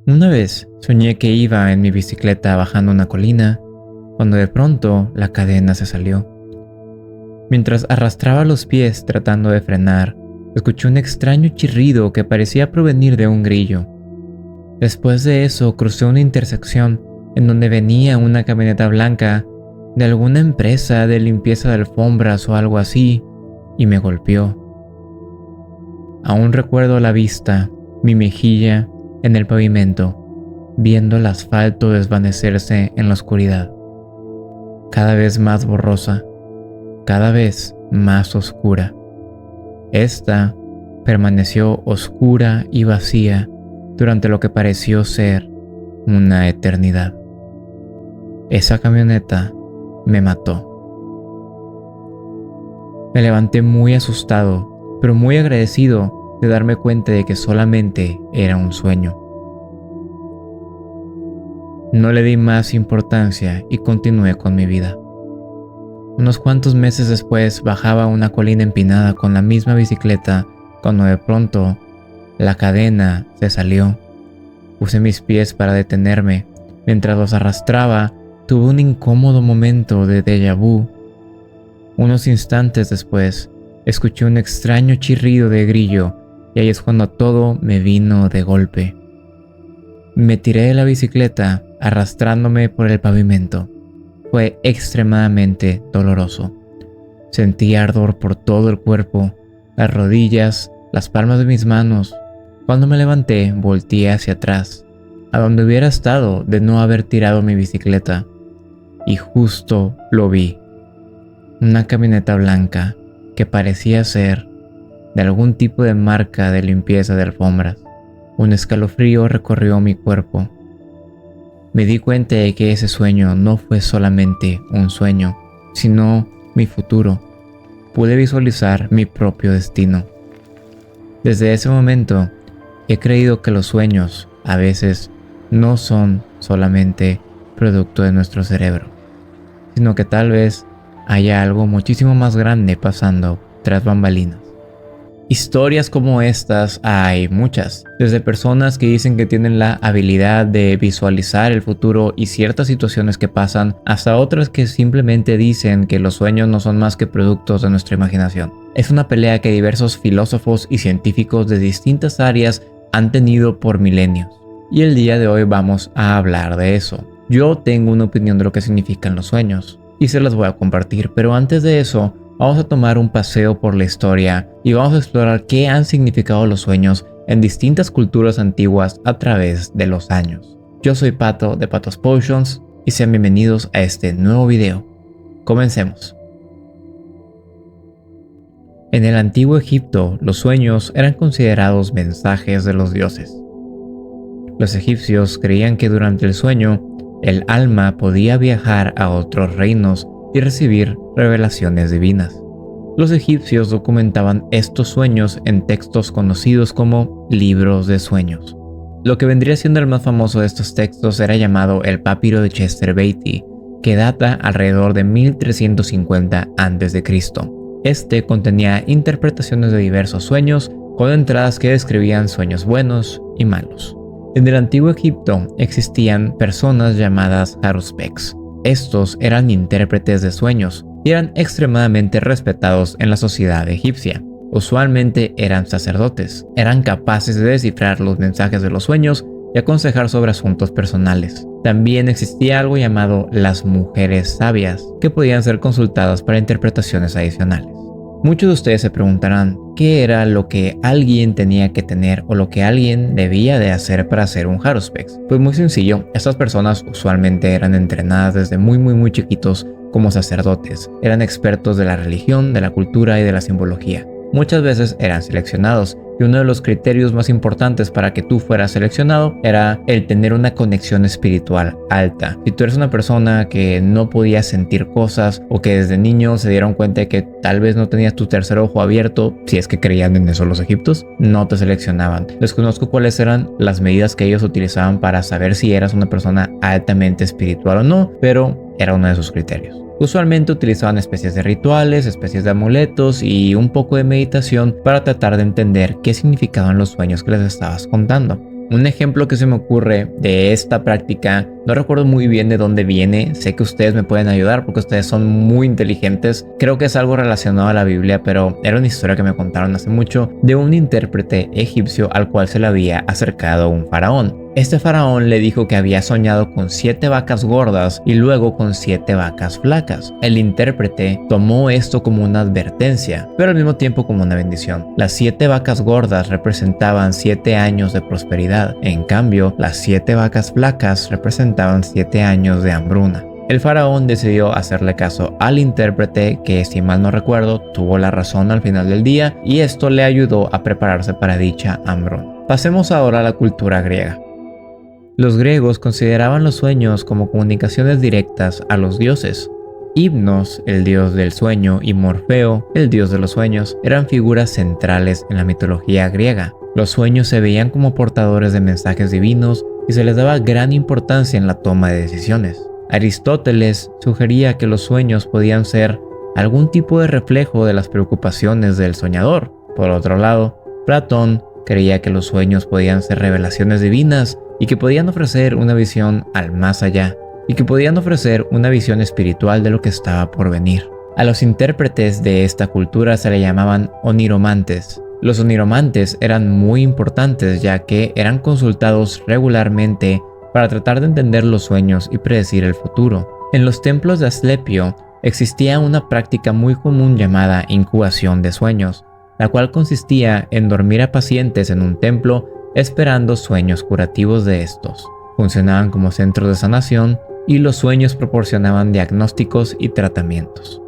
Una vez soñé que iba en mi bicicleta bajando una colina, cuando de pronto la cadena se salió. Mientras arrastraba los pies tratando de frenar, escuché un extraño chirrido que parecía provenir de un grillo. Después de eso crucé una intersección en donde venía una camioneta blanca de alguna empresa de limpieza de alfombras o algo así, y me golpeó. Aún recuerdo la vista, mi mejilla en el pavimento, viendo el asfalto desvanecerse en la oscuridad, cada vez más borrosa, cada vez más oscura. Esta permaneció oscura y vacía durante lo que pareció ser una eternidad. Esa camioneta me mató. Me levanté muy asustado, pero muy agradecido de darme cuenta de que solamente era un sueño. No le di más importancia y continué con mi vida. Unos cuantos meses después bajaba una colina empinada con la misma bicicleta cuando de pronto la cadena se salió. Usé mis pies para detenerme. Mientras los arrastraba, tuve un incómodo momento de déjà vu. Unos instantes después, escuché un extraño chirrido de grillo y ahí es cuando todo me vino de golpe. Me tiré de la bicicleta arrastrándome por el pavimento. Fue extremadamente doloroso. Sentí ardor por todo el cuerpo, las rodillas, las palmas de mis manos. Cuando me levanté, volteé hacia atrás, a donde hubiera estado de no haber tirado mi bicicleta. Y justo lo vi. Una camioneta blanca que parecía ser de algún tipo de marca de limpieza de alfombras. Un escalofrío recorrió mi cuerpo. Me di cuenta de que ese sueño no fue solamente un sueño, sino mi futuro. Pude visualizar mi propio destino. Desde ese momento, he creído que los sueños, a veces, no son solamente producto de nuestro cerebro, sino que tal vez haya algo muchísimo más grande pasando tras bambalinas. Historias como estas hay muchas, desde personas que dicen que tienen la habilidad de visualizar el futuro y ciertas situaciones que pasan, hasta otras que simplemente dicen que los sueños no son más que productos de nuestra imaginación. Es una pelea que diversos filósofos y científicos de distintas áreas han tenido por milenios, y el día de hoy vamos a hablar de eso. Yo tengo una opinión de lo que significan los sueños, y se las voy a compartir, pero antes de eso, vamos a tomar un paseo por la historia y vamos a explorar qué han significado los sueños en distintas culturas antiguas a través de los años. Yo soy Pato de Patos Potions y sean bienvenidos a este nuevo video. Comencemos. En el antiguo Egipto, los sueños eran considerados mensajes de los dioses. Los egipcios creían que durante el sueño, el alma podía viajar a otros reinos y recibir revelaciones divinas. Los egipcios documentaban estos sueños en textos conocidos como libros de sueños. Lo que vendría siendo el más famoso de estos textos era llamado el Papiro de Chester Beatty, que data alrededor de 1350 a.C. Este contenía interpretaciones de diversos sueños con entradas que describían sueños buenos y malos. En el antiguo Egipto existían personas llamadas Haruspeks. Estos eran intérpretes de sueños y eran extremadamente respetados en la sociedad egipcia. Usualmente eran sacerdotes, eran capaces de descifrar los mensajes de los sueños y aconsejar sobre asuntos personales. También existía algo llamado las mujeres sabias, que podían ser consultadas para interpretaciones adicionales. Muchos de ustedes se preguntarán qué era lo que alguien tenía que tener o lo que alguien debía de hacer para ser un Haruspex. Pues muy sencillo, estas personas usualmente eran entrenadas desde muy chiquitos como sacerdotes. Eran expertos de la religión, de la cultura y de la simbología. Muchas veces eran seleccionados y uno de los criterios más importantes para que tú fueras seleccionado era el tener una conexión espiritual alta. Si tú eres una persona que no podía sentir cosas o que desde niño se dieron cuenta de que tal vez no tenías tu tercer ojo abierto, si es que creían en eso los egipcios, no te seleccionaban. Desconozco cuáles eran las medidas que ellos utilizaban para saber si eras una persona altamente espiritual o no, pero era uno de sus criterios. Usualmente utilizaban especies de rituales, especies de amuletos y un poco de meditación para tratar de entender qué significaban los sueños que les estabas contando. Un ejemplo que se me ocurre de esta práctica, no recuerdo muy bien de dónde viene, sé que ustedes me pueden ayudar porque ustedes son muy inteligentes. Creo que es algo relacionado a la Biblia, pero era una historia que me contaron hace mucho de un intérprete egipcio al cual se le había acercado un faraón. Este faraón le dijo que había soñado con 7 vacas gordas y luego con 7 vacas flacas. El intérprete tomó esto como una advertencia, pero al mismo tiempo como una bendición. Las 7 vacas gordas representaban 7 años de prosperidad. En cambio, las 7 vacas flacas representaban 7 años de hambruna. El faraón decidió hacerle caso al intérprete que, si mal no recuerdo, tuvo la razón al final del día y esto le ayudó a prepararse para dicha hambruna. Pasemos ahora a la cultura griega. Los griegos consideraban los sueños como comunicaciones directas a los dioses. Hipnos, el dios del sueño, y Morfeo, el dios de los sueños, eran figuras centrales en la mitología griega. Los sueños se veían como portadores de mensajes divinos y se les daba gran importancia en la toma de decisiones. Aristóteles sugería que los sueños podían ser algún tipo de reflejo de las preocupaciones del soñador. Por otro lado, Platón creía que los sueños podían ser revelaciones divinas y que podían ofrecer una visión al más allá, y que podían ofrecer una visión espiritual de lo que estaba por venir. A los intérpretes de esta cultura se le llamaban oniromantes. Los oniromantes eran muy importantes ya que eran consultados regularmente para tratar de entender los sueños y predecir el futuro. En los templos de Asclepio existía una práctica muy común llamada incubación de sueños, la cual consistía en dormir a pacientes en un templo esperando sueños curativos de estos. Funcionaban como centros de sanación y los sueños proporcionaban diagnósticos y tratamientos.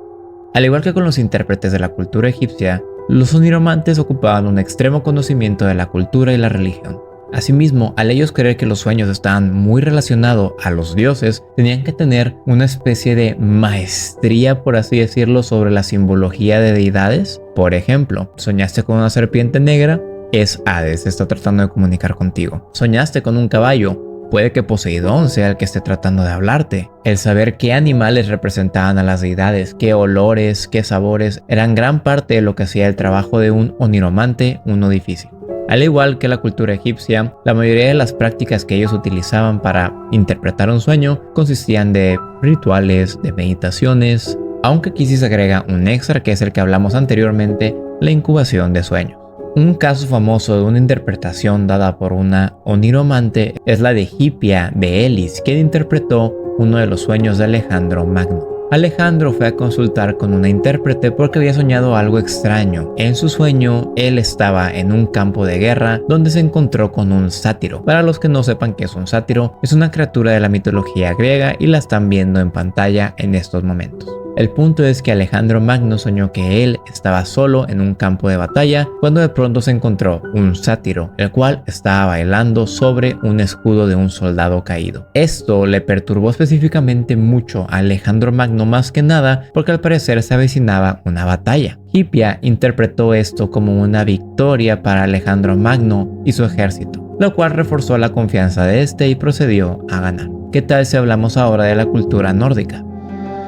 Al igual que con los intérpretes de la cultura egipcia, los oniromantes ocupaban un extremo conocimiento de la cultura y la religión. Asimismo, al ellos creer que los sueños estaban muy relacionados a los dioses, tenían que tener una especie de maestría, por así decirlo, sobre la simbología de deidades. Por ejemplo, soñaste con una serpiente negra, es Hades, está tratando de comunicar contigo. Soñaste con un caballo, puede que Poseidón sea el que esté tratando de hablarte. El saber qué animales representaban a las deidades, qué olores, qué sabores, eran gran parte de lo que hacía el trabajo de un oniromante uno difícil. Al igual que la cultura egipcia, la mayoría de las prácticas que ellos utilizaban para interpretar un sueño consistían de rituales, de meditaciones, aunque aquí sí se agrega un extra que es el que hablamos anteriormente, la incubación de sueños. Un caso famoso de una interpretación dada por una oniromante es la de Hipia de Elis, quien interpretó uno de los sueños de Alejandro Magno. Alejandro fue a consultar con una intérprete porque había soñado algo extraño. En su sueño, él estaba en un campo de guerra donde se encontró con un sátiro. Para los que no sepan qué es un sátiro, es una criatura de la mitología griega y la están viendo en pantalla en estos momentos. El punto es que Alejandro Magno soñó que él estaba solo en un campo de batalla cuando de pronto se encontró un sátiro, el cual estaba bailando sobre un escudo de un soldado caído. Esto le perturbó específicamente mucho a Alejandro Magno, más que nada porque al parecer se avecinaba una batalla. Hipia interpretó esto como una victoria para Alejandro Magno y su ejército, lo cual reforzó la confianza de este y procedió a ganar. ¿Qué tal si hablamos ahora de la cultura nórdica?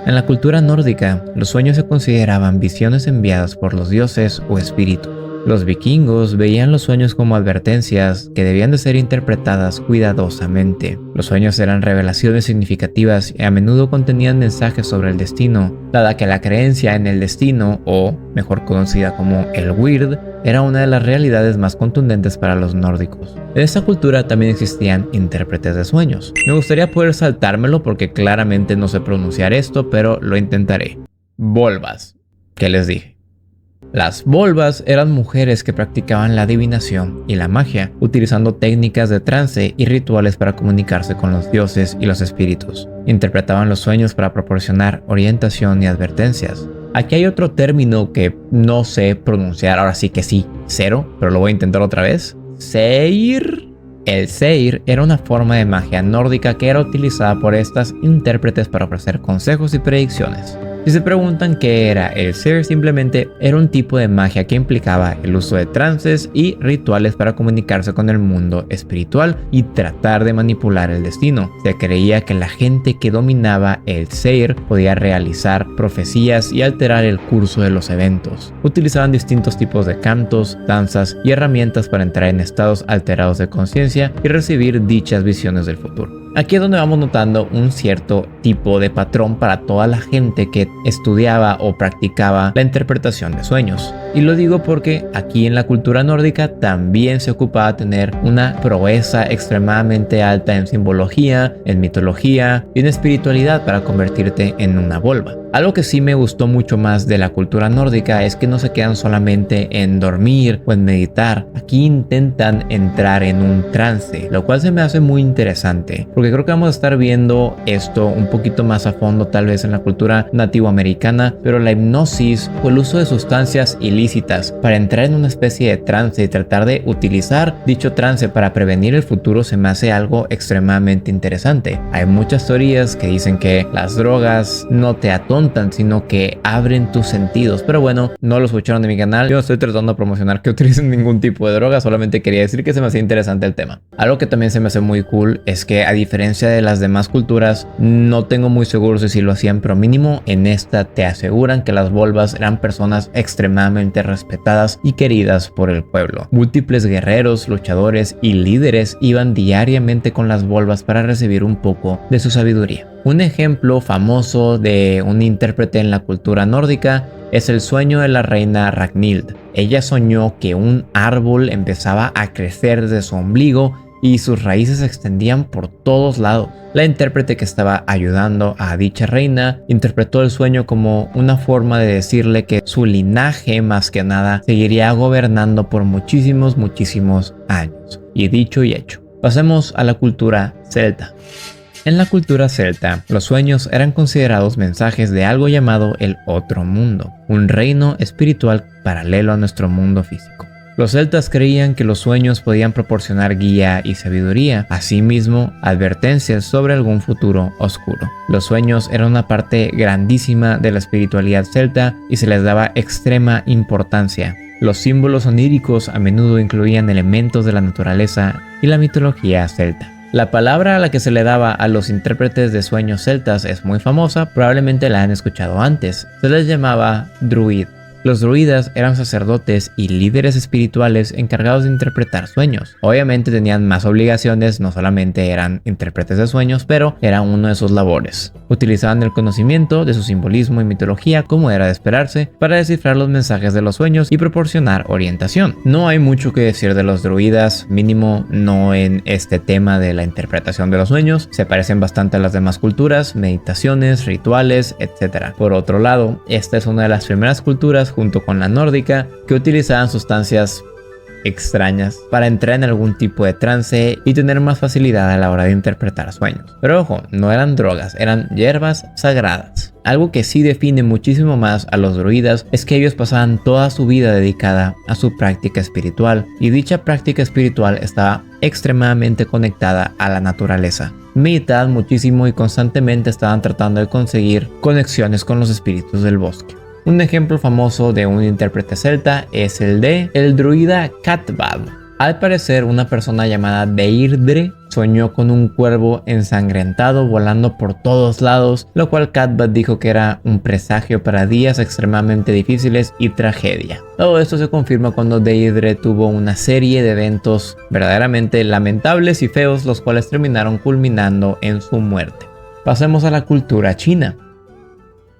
En la cultura nórdica, los sueños se consideraban visiones enviadas por los dioses o espíritus. Los vikingos veían los sueños como advertencias que debían de ser interpretadas cuidadosamente. Los sueños eran revelaciones significativas y a menudo contenían mensajes sobre el destino, dada que la creencia en el destino, o mejor conocida como el Weird, era una de las realidades más contundentes para los nórdicos. En esta cultura también existían intérpretes de sueños. Me gustaría poder saltármelo porque claramente no sé pronunciar esto, pero lo intentaré. Volvas. ¿Qué les dije? Las volvas eran mujeres que practicaban la adivinación y la magia, utilizando técnicas de trance y rituales para comunicarse con los dioses y los espíritus. Interpretaban los sueños para proporcionar orientación y advertencias. Aquí hay otro término que no sé pronunciar, ahora sí que sí, cero, pero lo voy a intentar otra vez. Seir. El seir era una forma de magia nórdica que era utilizada por estas intérpretes para ofrecer consejos y predicciones. Si se preguntan qué era el Seer, simplemente era un tipo de magia que implicaba el uso de trances y rituales para comunicarse con el mundo espiritual y tratar de manipular el destino. Se creía que la gente que dominaba el Seer podía realizar profecías y alterar el curso de los eventos. Utilizaban distintos tipos de cantos, danzas y herramientas para entrar en estados alterados de conciencia y recibir dichas visiones del futuro. Aquí es donde vamos notando un cierto tipo de patrón para toda la gente que estudiaba o practicaba la interpretación de sueños. Y lo digo porque aquí en la cultura nórdica también se ocupaba tener una proeza extremadamente alta en simbología, en mitología y en espiritualidad para convertirte en una volva. Algo que sí me gustó mucho más de la cultura nórdica es que no se quedan solamente en dormir o en meditar. Aquí intentan entrar en un trance, lo cual se me hace muy interesante, porque creo que vamos a estar viendo esto un poquito más a fondo tal vez en la cultura nativoamericana, pero la hipnosis o el uso de sustancias ilícitas para entrar en una especie de trance y tratar de utilizar dicho trance para prevenir el futuro se me hace algo extremadamente interesante. Hay muchas teorías que dicen que las drogas no te atontan, sino que abren tus sentidos, pero bueno, no lo escucharon de mi canal. Yo no estoy tratando de promocionar que utilicen ningún tipo de droga, solamente quería decir que se me hacía interesante el tema. Algo que también se me hace muy cool es que, a diferencia de las demás culturas, no tengo muy seguro si lo hacían, pero mínimo en esta te aseguran que las volvas eran personas extremadamente respetadas y queridas por el pueblo. Múltiples guerreros, luchadores y líderes iban diariamente con las volvas para recibir un poco de su sabiduría. Un ejemplo famoso de un intérprete en la cultura nórdica es el sueño de la reina Ragnhild. Ella soñó que un árbol empezaba a crecer desde su ombligo y sus raíces se extendían por todos lados. La intérprete que estaba ayudando a dicha reina interpretó el sueño como una forma de decirle que su linaje, más que nada, seguiría gobernando por muchísimos años. Y dicho y hecho. Pasemos a la cultura celta. En la cultura celta, los sueños eran considerados mensajes de algo llamado el otro mundo, un reino espiritual paralelo a nuestro mundo físico. Los celtas creían que los sueños podían proporcionar guía y sabiduría, asimismo advertencias sobre algún futuro oscuro. Los sueños eran una parte grandísima de la espiritualidad celta y se les daba extrema importancia. Los símbolos oníricos a menudo incluían elementos de la naturaleza y la mitología celta. La palabra a la que se le daba a los intérpretes de sueños celtas es muy famosa, probablemente la han escuchado antes. Se les llamaba druid. Los druidas eran sacerdotes y líderes espirituales encargados de interpretar sueños. Obviamente tenían más obligaciones, no solamente eran intérpretes de sueños, pero era uno de sus labores. Utilizaban el conocimiento de su simbolismo y mitología, como era de esperarse, para descifrar los mensajes de los sueños y proporcionar orientación. No hay mucho que decir de los druidas, mínimo no en este tema de la interpretación de los sueños. Se parecen bastante a las demás culturas, meditaciones, rituales, etc. Por otro lado, esta es una de las primeras culturas junto con la nórdica que utilizaban sustancias extrañas para entrar en algún tipo de trance y tener más facilidad a la hora de interpretar sueños. Pero ojo, no eran drogas, eran hierbas sagradas. Algo que sí define muchísimo más a los druidas es que ellos pasaban toda su vida dedicada a su práctica espiritual, y dicha práctica espiritual estaba extremadamente conectada a la naturaleza. Meditaban muchísimo y constantemente estaban tratando de conseguir conexiones con los espíritus del bosque. Un ejemplo famoso de un intérprete celta es el de el druida Cathbad. Al parecer, una persona llamada Deirdre soñó con un cuervo ensangrentado volando por todos lados, lo cual Cathbad dijo que era un presagio para días extremadamente difíciles y tragedia. Todo esto se confirma cuando Deirdre tuvo una serie de eventos verdaderamente lamentables y feos, los cuales terminaron culminando en su muerte. Pasemos a la cultura china.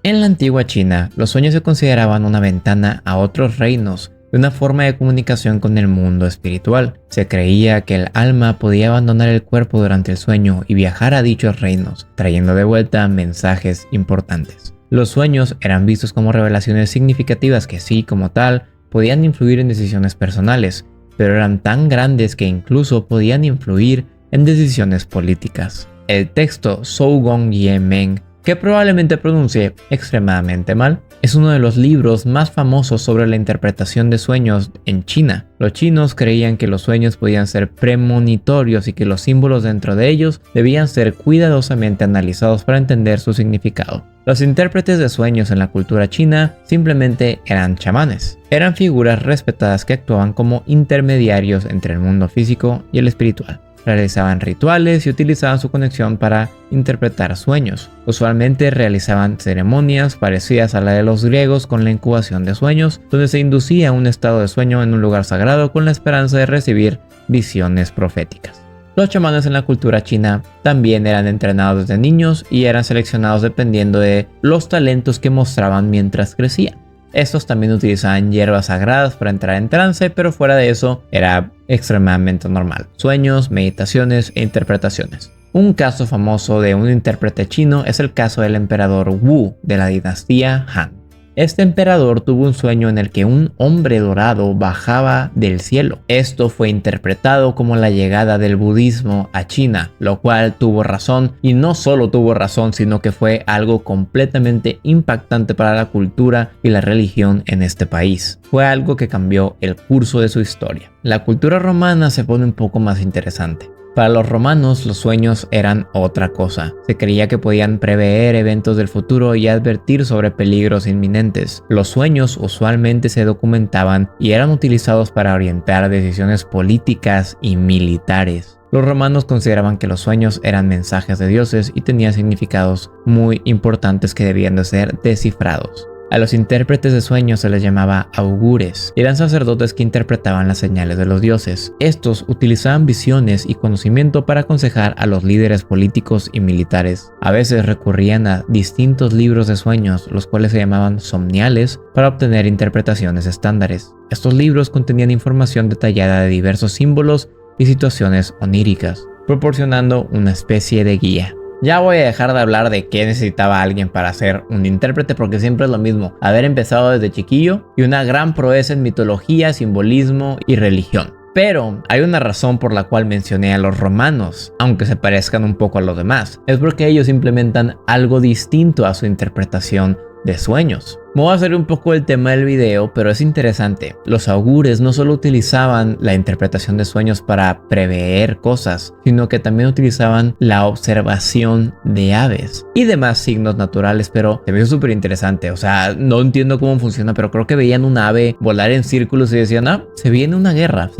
En la antigua China, los sueños se consideraban una ventana a otros reinos y una forma de comunicación con el mundo espiritual. Se creía que el alma podía abandonar el cuerpo durante el sueño y viajar a dichos reinos, trayendo de vuelta mensajes importantes. Los sueños eran vistos como revelaciones significativas que sí, como tal, podían influir en decisiones personales, pero eran tan grandes que incluso podían influir en decisiones políticas. El texto Sougong Ye Meng, que probablemente pronuncie extremadamente mal, es uno de los libros más famosos sobre la interpretación de sueños en China. Los chinos creían que los sueños podían ser premonitorios y que los símbolos dentro de ellos debían ser cuidadosamente analizados para entender su significado. Los intérpretes de sueños en la cultura china simplemente eran chamanes. Eran figuras respetadas que actuaban como intermediarios entre el mundo físico y el espiritual. Realizaban rituales y utilizaban su conexión para interpretar sueños. Usualmente realizaban ceremonias parecidas a la de los griegos con la incubación de sueños, donde se inducía un estado de sueño en un lugar sagrado con la esperanza de recibir visiones proféticas. Los chamanes en la cultura china también eran entrenados desde niños y eran seleccionados dependiendo de los talentos que mostraban mientras crecían. Estos también utilizaban hierbas sagradas para entrar en trance, pero fuera de eso era extremadamente normal. Sueños, meditaciones e interpretaciones. Un caso famoso de un intérprete chino es el caso del emperador Wu de la dinastía Han. Este emperador tuvo un sueño en el que un hombre dorado bajaba del cielo. Esto fue interpretado como la llegada del budismo a China, lo cual tuvo razón, y no solo tuvo razón, sino que fue algo completamente impactante para la cultura y la religión en este país. Fue algo que cambió el curso de su historia. La cultura romana se pone un poco más interesante. Para los romanos, los sueños eran otra cosa. Se creía que podían prever eventos del futuro y advertir sobre peligros inminentes. Los sueños usualmente se documentaban y eran utilizados para orientar decisiones políticas y militares. Los romanos consideraban que los sueños eran mensajes de dioses y tenían significados muy importantes que debían de ser descifrados. A los intérpretes de sueños se les llamaba augures. Eran sacerdotes que interpretaban las señales de los dioses. Estos utilizaban visiones y conocimiento para aconsejar a los líderes políticos y militares. A veces recurrían a distintos libros de sueños, los cuales se llamaban somniales, para obtener interpretaciones estándares. Estos libros contenían información detallada de diversos símbolos y situaciones oníricas, proporcionando una especie de guía. Ya voy a dejar de hablar de qué necesitaba alguien para ser un intérprete, porque siempre es lo mismo, haber empezado desde chiquillo y una gran proeza en mitología, simbolismo y religión. Pero hay una razón por la cual mencioné a los romanos, aunque se parezcan un poco a los demás. Es porque ellos implementan algo distinto a su interpretación de sueños. Me voy a hacer un poco el tema del video, pero es interesante. Los augures no solo utilizaban la interpretación de sueños para prever cosas, sino que también utilizaban la observación de aves y demás signos naturales, pero se me hizo súper interesante. O sea, no entiendo cómo funciona, pero creo que veían un ave volar en círculos y decían, se viene una guerra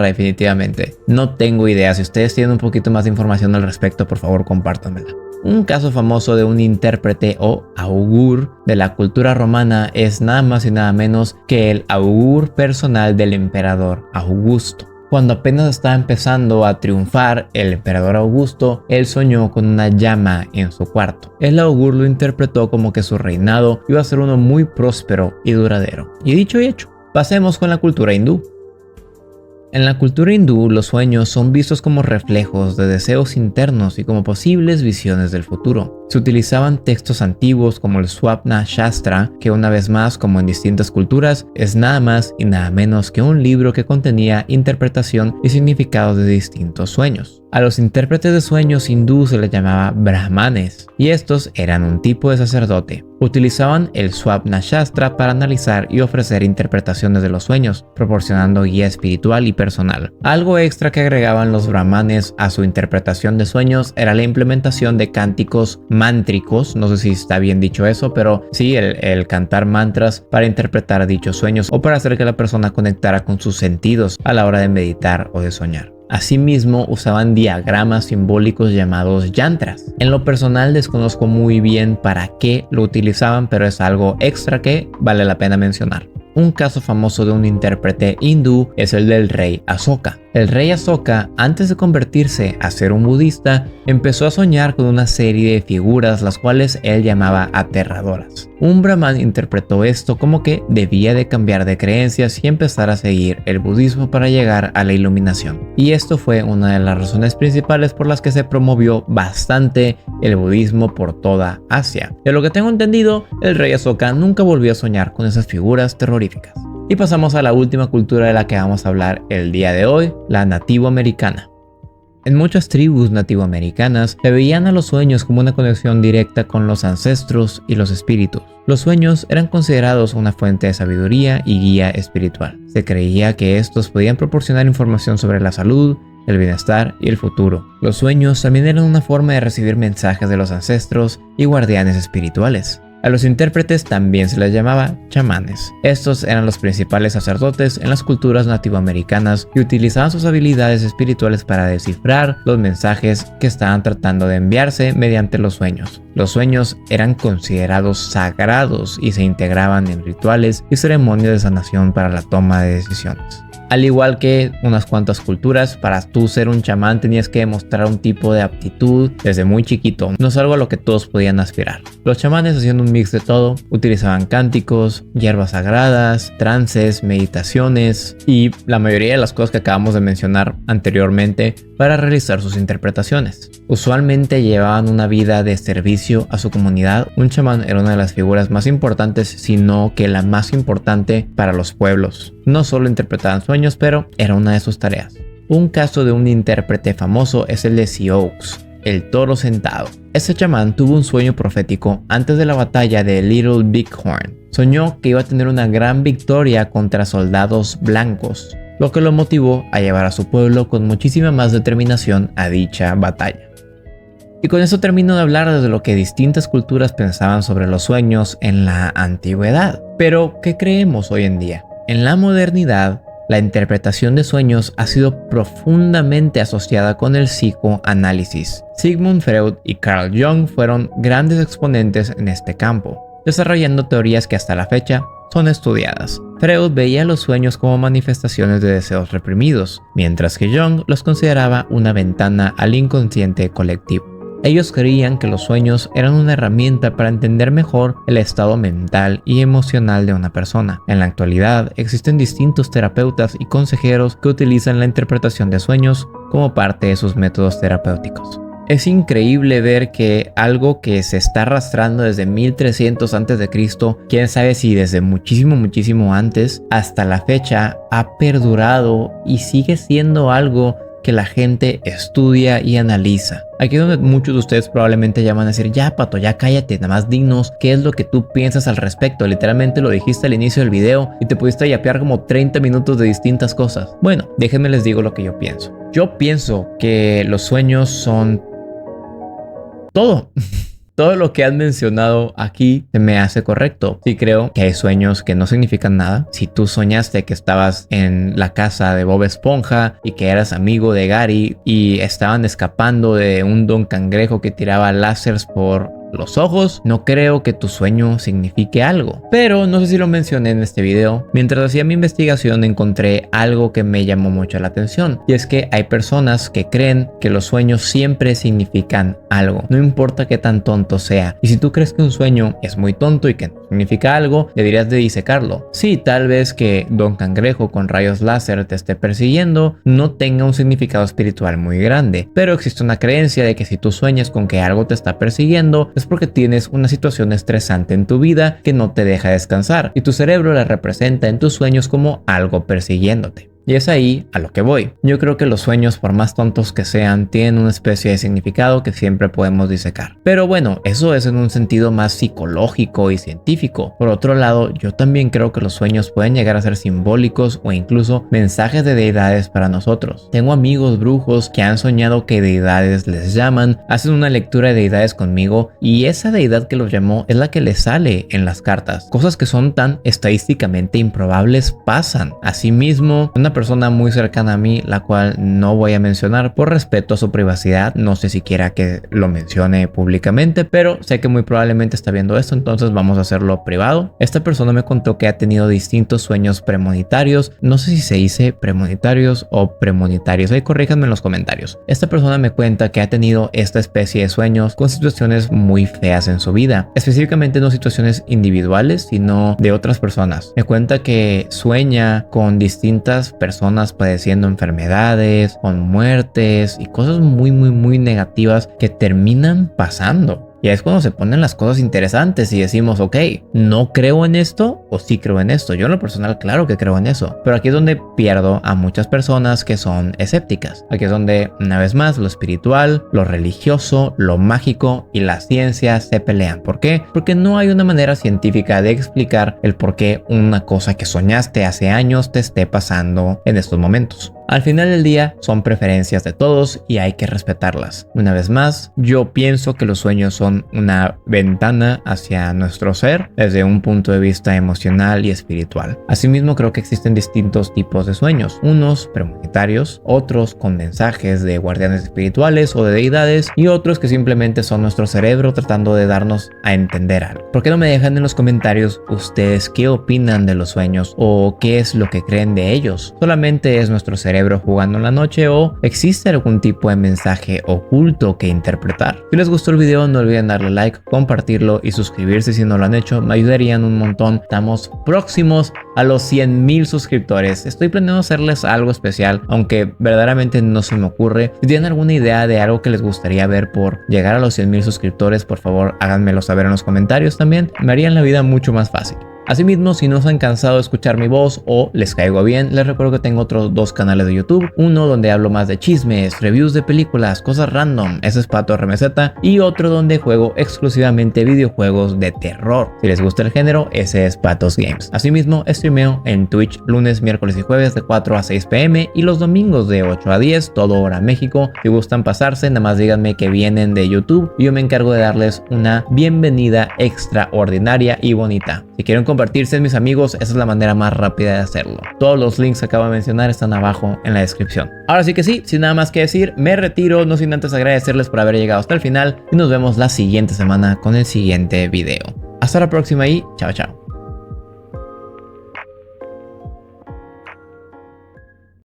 definitivamente. No tengo idea. Si ustedes tienen un poquito más de información al respecto, por favor compártanmela. Un caso famoso de un intérprete o augur de la cultura romana es nada más y nada menos que el augur personal del emperador Augusto. Cuando apenas estaba empezando a triunfar el emperador Augusto, él soñó con una llama en su cuarto. El augur lo interpretó como que su reinado iba a ser uno muy próspero y duradero. Y dicho y hecho, pasemos con la cultura hindú. En la cultura hindú, los sueños son vistos como reflejos de deseos internos y como posibles visiones del futuro. Se utilizaban textos antiguos como el Swapna Shastra, que una vez más, como en distintas culturas, es nada más y nada menos que un libro que contenía interpretación y significados de distintos sueños. A los intérpretes de sueños hindú se les llamaba brahmanes, y estos eran un tipo de sacerdote. Utilizaban el Swapna Shastra para analizar y ofrecer interpretaciones de los sueños, proporcionando guía espiritual y personal. Algo extra que agregaban los brahmanes a su interpretación de sueños era la implementación de cánticos mántricos, no sé si está bien dicho eso, pero sí, el cantar mantras para interpretar dichos sueños o para hacer que la persona conectara con sus sentidos a la hora de meditar o de soñar. Asimismo, usaban diagramas simbólicos llamados yantras. En lo personal desconozco muy bien para qué lo utilizaban, pero es algo extra que vale la pena mencionar. Un caso famoso de un intérprete hindú es el del rey Asoka. El rey Asoka, antes de convertirse a ser un budista, empezó a soñar con una serie de figuras las cuales él llamaba aterradoras. Un brahman interpretó esto como que debía de cambiar de creencias y empezar a seguir el budismo para llegar a la iluminación. Y esto fue una de las razones principales por las que se promovió bastante el budismo por toda Asia. De lo que tengo entendido, el rey Asoka nunca volvió a soñar con esas figuras terroríficas. Y pasamos a la última cultura de la que vamos a hablar el día de hoy, la nativoamericana. En muchas tribus nativoamericanas se veían a los sueños como una conexión directa con los ancestros y los espíritus. Los sueños eran considerados una fuente de sabiduría y guía espiritual. Se creía que estos podían proporcionar información sobre la salud, el bienestar y el futuro. Los sueños también eran una forma de recibir mensajes de los ancestros y guardianes espirituales. A los intérpretes también se les llamaba chamanes. Estos eran los principales sacerdotes en las culturas nativoamericanas y utilizaban sus habilidades espirituales para descifrar los mensajes que estaban tratando de enviarse mediante los sueños. Los sueños eran considerados sagrados y se integraban en rituales y ceremonias de sanación para la toma de decisiones. Al igual que unas cuantas culturas, para tú ser un chamán tenías que demostrar un tipo de aptitud desde muy chiquito, no es algo a lo que todos podían aspirar. Los chamanes hacían un mix de todo, utilizaban cánticos, hierbas sagradas, trances, meditaciones y la mayoría de las cosas que acabamos de mencionar anteriormente para realizar sus interpretaciones. Usualmente llevaban una vida de servicio a su comunidad. Un chamán era una de las figuras más importantes, sino que la más importante para los pueblos. No solo interpretaban sueños, pero era una de sus tareas. Un caso de un intérprete famoso es el de Sioux, el toro sentado. Este chamán tuvo un sueño profético antes de la batalla de Little Bighorn. Soñó que iba a tener una gran victoria contra soldados blancos, lo que lo motivó a llevar a su pueblo con muchísima más determinación a dicha batalla. Y con eso termino de hablar desde lo que distintas culturas pensaban sobre los sueños en la antigüedad. Pero, ¿qué creemos hoy en día? En la modernidad, la interpretación de sueños ha sido profundamente asociada con el psicoanálisis. Sigmund Freud y Carl Jung fueron grandes exponentes en este campo, desarrollando teorías que hasta la fecha son estudiadas. Freud veía los sueños como manifestaciones de deseos reprimidos, mientras que Jung los consideraba una ventana al inconsciente colectivo. Ellos creían que los sueños eran una herramienta para entender mejor el estado mental y emocional de una persona. En la actualidad existen distintos terapeutas y consejeros que utilizan la interpretación de sueños como parte de sus métodos terapéuticos. Es increíble ver que algo que se está arrastrando desde 1300 a.C., quién sabe si desde muchísimo antes, hasta la fecha ha perdurado y sigue siendo algo que la gente estudia y analiza. Aquí es donde muchos de ustedes probablemente ya van a decir: ya Pato, ya cállate, nada más dinos qué es lo que tú piensas al respecto. Literalmente lo dijiste al inicio del video y te pudiste yapear como 30 minutos de distintas cosas. Bueno, déjenme les digo lo que yo pienso. Yo pienso que los sueños son todo. Todo lo que han mencionado aquí se me hace correcto. Sí creo que hay sueños que no significan nada. Si tú soñaste que estabas en la casa de Bob Esponja y que eras amigo de Gary y estaban escapando de un don cangrejo que tiraba láseres por los ojos, no creo que tu sueño signifique algo. Pero no sé si lo mencioné en este video. Mientras hacía mi investigación encontré algo que me llamó mucho la atención, y es que hay personas que creen que los sueños siempre significan algo, no importa qué tan tonto sea. Y si tú crees que un sueño es muy tonto y que no significa algo, deberías de disecarlo. Sí, tal vez que Don Cangrejo con rayos láser te esté persiguiendo no tenga un significado espiritual muy grande, pero existe una creencia de que si tú sueñas con que algo te está persiguiendo es porque tienes una situación estresante en tu vida que no te deja descansar y tu cerebro la representa en tus sueños como algo persiguiéndote. Y es ahí a lo que voy. Yo creo que los sueños, por más tontos que sean, tienen una especie de significado que siempre podemos disecar. Pero bueno, eso es en un sentido más psicológico y científico. Por otro lado, yo también creo que los sueños pueden llegar a ser simbólicos o incluso mensajes de deidades para nosotros. Tengo amigos brujos que han soñado que deidades les llaman, hacen una lectura de deidades conmigo y esa deidad que los llamó es la que les sale en las cartas. Cosas que son tan estadísticamente improbables pasan. Asimismo, una persona muy cercana a mí, la cual no voy a mencionar por respeto a su privacidad, no sé si quiera que lo mencione públicamente, pero sé que muy probablemente está viendo esto, entonces vamos a hacerlo privado. Esta persona me contó que ha tenido distintos sueños premonitarios, no sé si se dice premonitarios o premonitarios, ahí corríjanme en los comentarios. Esta persona me cuenta que ha tenido esta especie de sueños con situaciones muy feas en su vida, específicamente no situaciones individuales, sino de otras personas. Me cuenta que sueña con distintas personas padeciendo enfermedades, con muertes y cosas muy negativas que terminan pasando. Y es cuando se ponen las cosas interesantes y decimos, ok, ¿no creo en esto o sí creo en esto? Yo en lo personal claro que creo en eso, pero aquí es donde pierdo a muchas personas que son escépticas. Aquí es donde una vez más lo espiritual, lo religioso, lo mágico y la ciencia se pelean. ¿Por qué? Porque no hay una manera científica de explicar el por qué una cosa que soñaste hace años te esté pasando en estos momentos. Al final del día son preferencias de todos y hay que respetarlas. Una vez más, yo pienso que los sueños son una ventana hacia nuestro ser desde un punto de vista emocional y espiritual. Asimismo, creo que existen distintos tipos de sueños, unos premonitarios, otros con mensajes de guardianes espirituales o de deidades y otros que simplemente son nuestro cerebro tratando de darnos a entender algo. ¿Por qué no me dejan en los comentarios ustedes qué opinan de los sueños o qué es lo que creen de ellos? ¿Solamente es nuestro cerebro jugando en la noche o existe algún tipo de mensaje oculto que interpretar? Si les gustó el video, no olviden darle like, compartirlo y suscribirse si no lo han hecho, me ayudarían un montón. Estamos próximos a los 100,000 suscriptores. Estoy planeando hacerles algo especial, aunque verdaderamente no se me ocurre. Si tienen alguna idea de algo que les gustaría ver por llegar a los 100,000 suscriptores, por favor háganmelo saber en los comentarios también. Me harían la vida mucho más fácil. Asimismo, si no se han cansado de escuchar mi voz o les caigo bien, les recuerdo que tengo otros 2 canales de YouTube. Uno donde hablo más de chismes, reviews de películas, cosas random, ese es Pato RMZ. Y otro donde juego exclusivamente videojuegos de terror. Si les gusta el género, ese es Patos Games. Asimismo, streameo en Twitch lunes, miércoles y jueves de 4 a 6 pm y los domingos de 8 a 10, todo hora México. Si gustan pasarse, nada más díganme que vienen de YouTube y yo me encargo de darles una bienvenida extraordinaria y bonita. Si quieren compartirse en mis amigos, esa es la manera más rápida de hacerlo. Todos los links que acabo de mencionar están abajo en la descripción. Ahora sí que sí, sin nada más que decir, me retiro, no sin antes agradecerles por haber llegado hasta el final y nos vemos la siguiente semana con el siguiente video. Hasta la próxima y chao chao.